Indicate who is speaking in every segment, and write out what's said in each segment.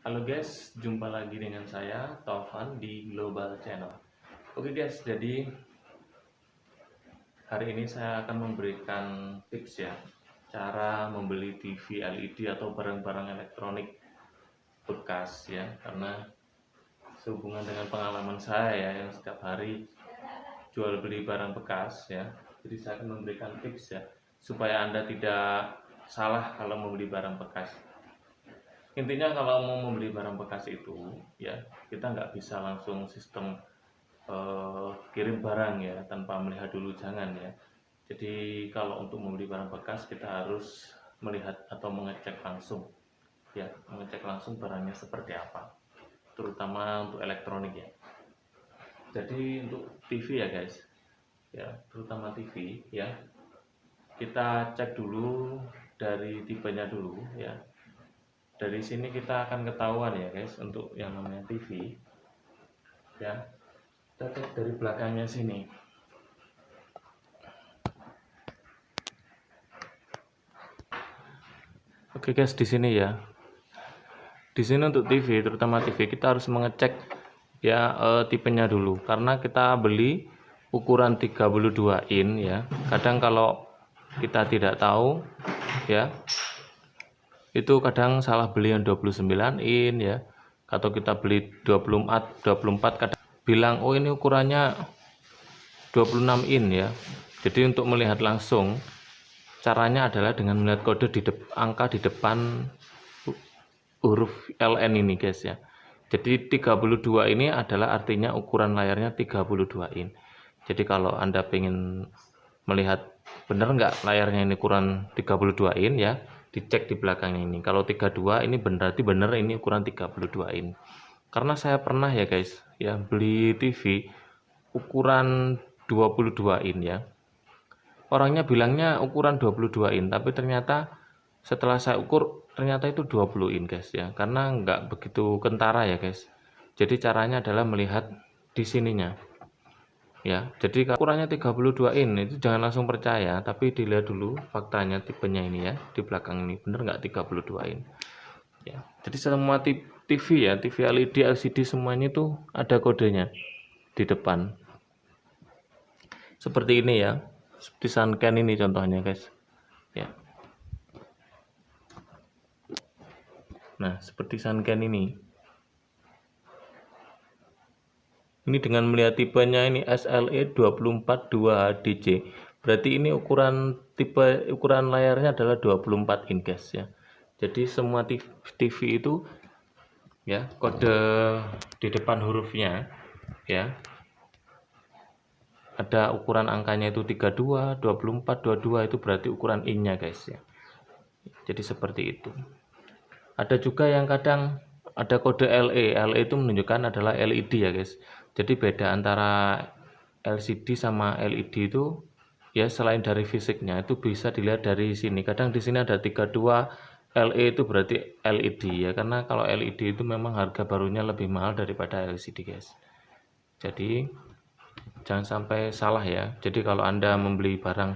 Speaker 1: Halo guys, jumpa lagi dengan saya Taufan di Global Channel. Oke guys, jadi hari ini saya akan memberikan tips ya, cara membeli TV LED atau barang-barang elektronik bekas ya, karena sehubungan dengan pengalaman saya ya, yang setiap hari jual beli barang bekas ya. Jadi saya akan memberikan tips ya, supaya Anda tidak salah kalau membeli barang bekas. Intinya kalau mau membeli barang bekas itu ya, kita nggak bisa langsung sistem kirim barang ya tanpa melihat dulu, jangan ya. Jadi kalau untuk membeli barang bekas kita harus melihat atau mengecek langsung ya, mengecek langsung barangnya seperti apa, terutama untuk elektronik ya. Jadi untuk TV ya guys ya, terutama TV ya, kita cek dulu dari tipenya dulu ya. Dari sini kita akan ketahuan ya guys, untuk yang namanya TV ya, kita cek dari belakangnya sini. Oke guys, di sini ya, di sini untuk TV, terutama TV, kita harus mengecek ya tipenya dulu, karena kita beli ukuran 32 in ya. Kadang kalau kita tidak tahu ya, itu kadang salah beli yang 29 in ya, atau kita beli 24 kadang bilang oh ini ukurannya 26 in ya. Jadi untuk melihat langsung caranya adalah dengan melihat kode angka di depan huruf LN ini guys ya. Jadi 32 ini adalah artinya ukuran layarnya 32 in. Jadi kalau Anda pengen melihat benar nggak layarnya ini ukuran 32 in ya, dicek di belakangnya ini. Kalau 32 ini berarti benar ini ukuran 32 in. Karena saya pernah ya guys ya beli TV ukuran 22 in ya. Orangnya bilangnya ukuran 22 in, tapi ternyata setelah saya ukur ternyata itu 20 in guys ya, karena nggak begitu kentara ya guys. Jadi caranya adalah melihat di sininya ya. Jadi ukurannya 32 in itu jangan langsung percaya, tapi dilihat dulu faktanya tipenya ini ya, di belakang ini bener nggak 32 in ya. Jadi semua TV ya, TV LED, LCD semuanya itu ada kodenya di depan seperti ini ya, seperti Sunken ini contohnya guys ya. Nah seperti Sunken ini dengan melihat tipenya ini SLE 242HDJ, berarti ini ukuran layarnya adalah 24 in guys ya. Jadi semua TV itu ya, kode di depan hurufnya ya, ada ukuran angkanya itu 32, 24, 22, itu berarti ukuran in-nya guys ya. Jadi seperti itu. Ada juga yang kadang ada kode LE. LE itu menunjukkan adalah LED ya guys. Jadi beda antara LCD sama LED itu ya, selain dari fisiknya itu bisa dilihat dari sini. Kadang di sini ada 32 LE, itu berarti LED ya, karena kalau LED itu memang harga barunya lebih mahal daripada LCD guys. Jadi jangan sampai salah ya. Jadi kalau Anda membeli barang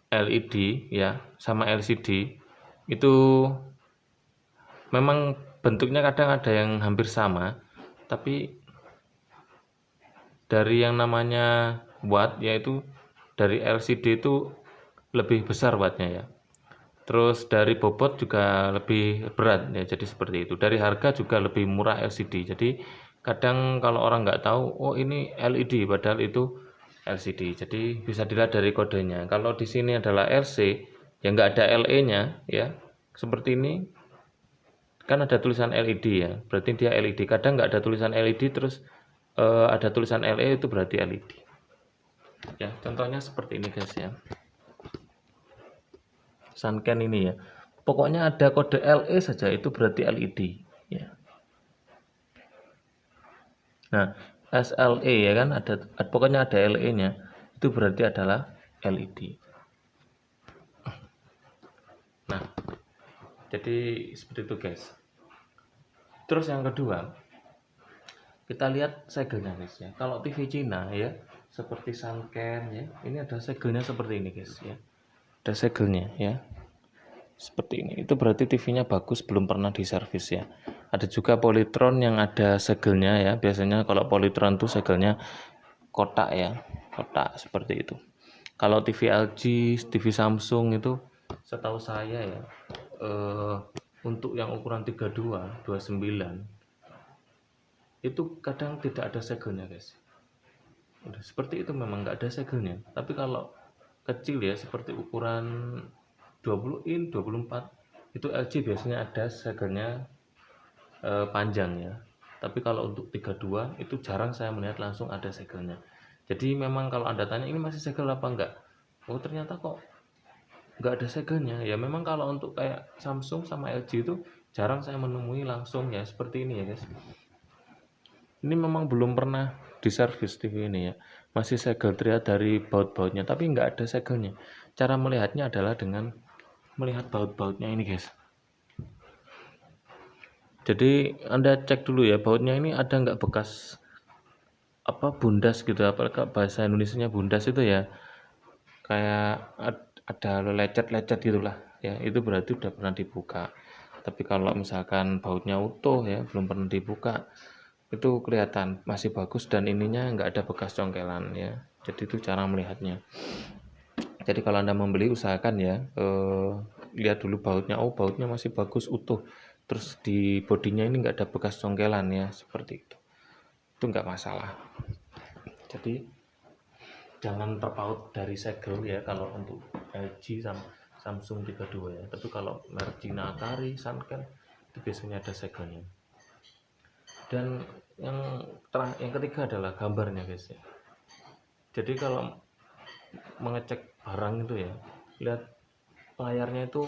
Speaker 1: LED ya sama LCD itu memang bentuknya kadang ada yang hampir sama, tapi dari yang namanya watt yaitu dari LCD itu lebih besar wattnya ya. Terus dari bobot juga lebih berat ya, jadi seperti itu. Dari harga juga lebih murah LCD. Jadi kadang kalau orang nggak tahu oh ini LED padahal itu LCD. Jadi bisa dilihat dari kodenya. Kalau di sini adalah LC ya, nggak ada LE-nya ya, seperti ini kan ada tulisan LED ya, berarti dia LED. Kadang nggak ada tulisan LED terus ada tulisan LE, itu berarti LED ya. Contohnya seperti ini guys ya, Sunken ini ya, pokoknya ada kode LE saja itu berarti LED ya. Nah SLE ya kan, ada pokoknya ada LE nya, itu berarti adalah LED. Nah jadi seperti itu guys. Terus yang kedua, kita lihat segelnya guys ya. Kalau TV Cina ya seperti Sunken ya, ini ada segelnya seperti ini guys ya, ada segelnya ya. seperti ini. Itu berarti TV-nya bagus, belum pernah diservis ya. Ada juga Polytron yang ada segelnya ya. Biasanya kalau Polytron tuh segelnya kotak ya, kotak seperti itu. Kalau TV LG, TV Samsung itu setahu saya ya, untuk yang ukuran 32, 29 itu kadang tidak ada segelnya guys. Udah seperti itu, memang nggak ada segelnya. Tapi kalau kecil ya, seperti ukuran 20 in, 24 itu LG biasanya ada segelnya panjang ya. Tapi kalau untuk 32 itu jarang saya melihat langsung ada segelnya. Jadi memang kalau Anda tanya ini masih segel apa enggak, oh ternyata kok nggak ada segelnya ya. Memang kalau untuk kayak Samsung sama LG itu jarang saya menemui langsung ya seperti ini ya guys. Ini memang belum pernah diservis TV ini ya, masih segel terlihat dari baut-bautnya tapi nggak ada segelnya. Cara melihatnya adalah dengan melihat baut-bautnya ini guys. Jadi Anda cek dulu ya, bautnya ini ada nggak bekas apa bundas gitu, apakah bahasa Indonesianya bundas itu ya, kayak ada lecet-lecet gitulah ya, itu berarti udah pernah dibuka. Tapi kalau misalkan bautnya utuh ya, belum pernah dibuka, itu kelihatan masih bagus dan ininya nggak ada bekas congkelan ya. Jadi itu cara melihatnya. Jadi kalau Anda membeli usahakan ya, lihat dulu bautnya, oh bautnya masih bagus utuh, terus di bodinya ini nggak ada bekas congkelan ya, seperti itu nggak masalah. Jadi jangan terpaut dari segel ya kalau untuk LG sama Samsung 32 ya. Tapi kalau merek Cina Atari, Sanken itu biasanya ada segelnya. Dan yang ketiga adalah gambarnya guys ya. Jadi kalau mengecek barang itu ya, lihat layarnya itu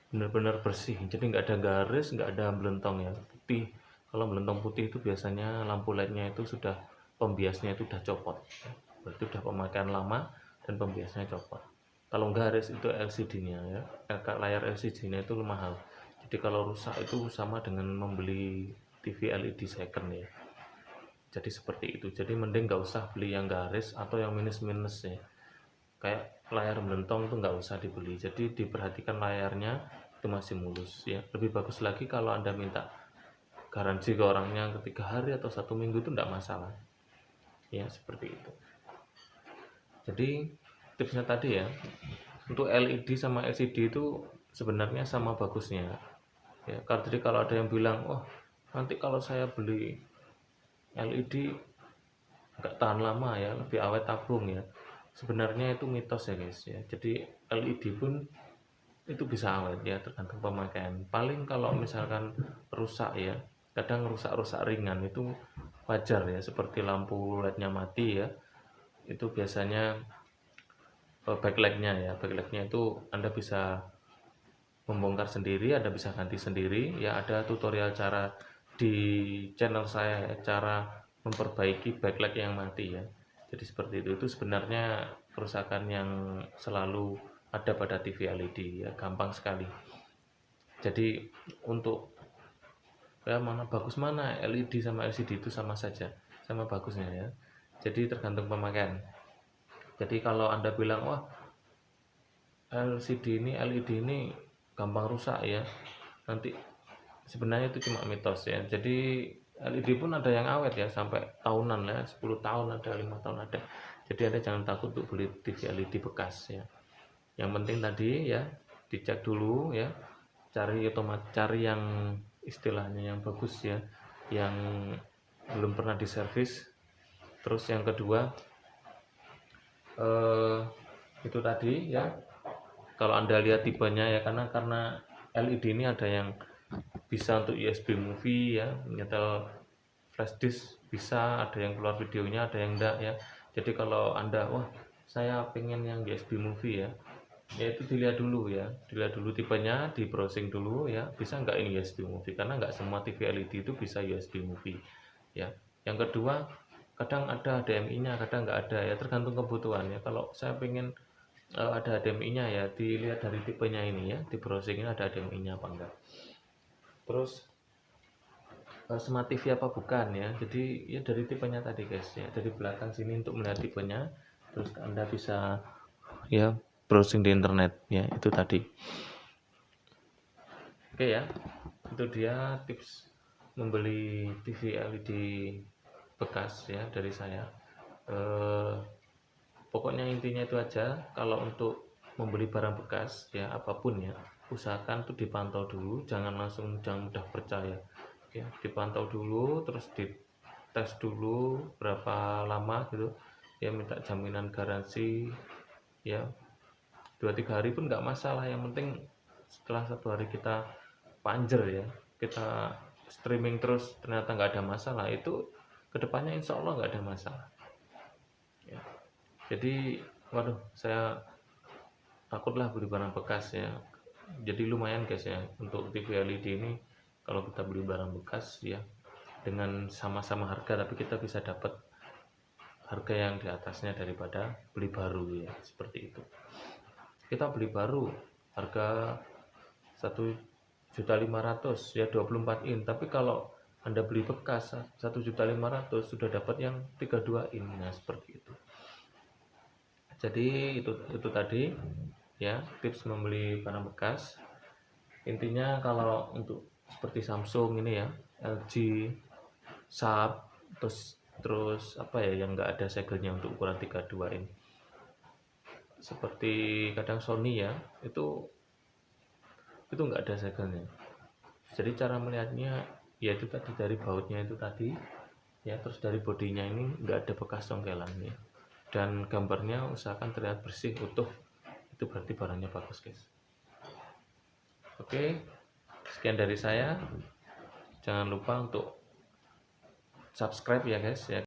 Speaker 1: benar-benar bersih, jadi nggak ada garis, nggak ada belentong ya, putih. Kalau belentong putih itu biasanya lampu LED-nya itu sudah, pembiasnya itu udah copot, berarti udah pemakaian lama dan pembiasnya copot. Kalau garis itu LCD-nya ya, layar LCD-nya itu mahal. Jadi kalau rusak itu sama dengan membeli TV LED second ya. Jadi seperti itu. Jadi mending nggak usah beli yang garis atau yang minus-minus ya. Kayak layar melentong itu nggak usah dibeli. Jadi diperhatikan layarnya itu masih mulus ya. Lebih bagus lagi kalau Anda minta garansi ke orangnya ke 3 hari atau 1 minggu itu nggak masalah. Ya seperti itu. Jadi tipsnya tadi ya, untuk LED sama LCD itu sebenarnya sama bagusnya ya. Jadi kalau ada yang bilang, wah nanti kalau saya beli LED nggak tahan lama ya, lebih awet tabung ya, sebenarnya itu mitos ya guys ya. Jadi LED pun itu bisa awet ya, tergantung pemakaian. Paling kalau misalkan rusak ya, kadang rusak-rusak ringan itu wajar ya, seperti lampu LED-nya mati ya, itu biasanya backlight-nya ya, backlight-nya itu Anda bisa membongkar sendiri, Anda bisa ganti sendiri ya. Ada tutorial cara di channel saya, cara memperbaiki backlight yang mati ya. Jadi seperti itu sebenarnya kerusakan yang selalu ada pada TV LED ya, gampang sekali. Jadi untuk ya mana bagus, mana LED sama LCD itu sama saja, sama bagusnya ya. Jadi tergantung pemakaian. Jadi kalau Anda bilang, wah LCD ini, LED ini gampang rusak ya, nanti sebenarnya itu cuma mitos ya. Jadi LED pun ada yang awet ya, sampai tahunan ya, 10 tahun ada, 5 tahun ada. Jadi Anda jangan takut untuk beli TV LED bekas ya. Yang penting tadi ya, dicek dulu ya, cari yang istilahnya yang bagus ya, yang belum pernah diservis. Terus yang kedua itu tadi ya, kalau Anda lihat tipenya ya, karena LED ini ada yang bisa untuk USB movie ya, nyetel flash disk bisa, ada yang keluar videonya, ada yang enggak ya. Jadi kalau Anda, wah saya pengen yang USB movie ya, itu dilihat dulu ya, dilihat dulu tipenya, di browsing dulu ya, bisa enggak ini USB movie, karena enggak semua TV LED itu bisa USB movie ya. Yang kedua, kadang ada HDMI-nya, kadang enggak ada ya, tergantung kebutuhan ya. Kalau saya pengen ada HDMI-nya ya, dilihat dari tipenya ini ya, di browsing ini ada HDMI-nya apa enggak. Terus smart TV apa bukan ya, jadi ya dari tipenya tadi guys ya, dari belakang sini untuk melihat tipenya. Terus Anda bisa ya browsing di internet ya, itu tadi. Oke ya, itu dia tips membeli TV LED bekas ya dari saya. Pokoknya intinya itu aja. Kalau untuk membeli barang bekas ya apapun ya, usahakan tuh dipantau dulu, jangan mudah percaya ya. Dipantau dulu, terus dites dulu berapa lama gitu ya, minta jaminan garansi ya, 2-3 hari pun nggak masalah. Yang penting setelah 1 hari kita panjer ya, kita streaming terus ternyata nggak ada masalah, itu kedepannya insya Allah nggak ada masalah ya. Jadi waduh, saya takutlah beli barang bekas ya. Jadi lumayan guys ya, untuk TV LED ini kalau kita beli barang bekas ya, dengan sama-sama harga tapi kita bisa dapat harga yang di atasnya daripada beli baru ya, seperti itu. Kita beli baru harga 1.500.000 ya, 24 in, tapi kalau Anda beli bekas 1.500.000 sudah dapat yang 32 in. Nah seperti itu. Jadi itu tadi ya, tips membeli barang bekas. Intinya kalau untuk seperti Samsung ini ya, LG, Sharp, terus apa ya yang nggak ada segelnya untuk ukuran 32 in, seperti kadang Sony ya, itu nggak ada segelnya. Jadi cara melihatnya ya itu tadi, dari bautnya itu tadi ya, terus dari bodinya ini nggak ada bekas congkelannya, dan gambarnya usahakan terlihat bersih utuh, itu berarti barangnya bagus guys. Oke, sekian dari saya. Jangan lupa untuk subscribe ya guys ya.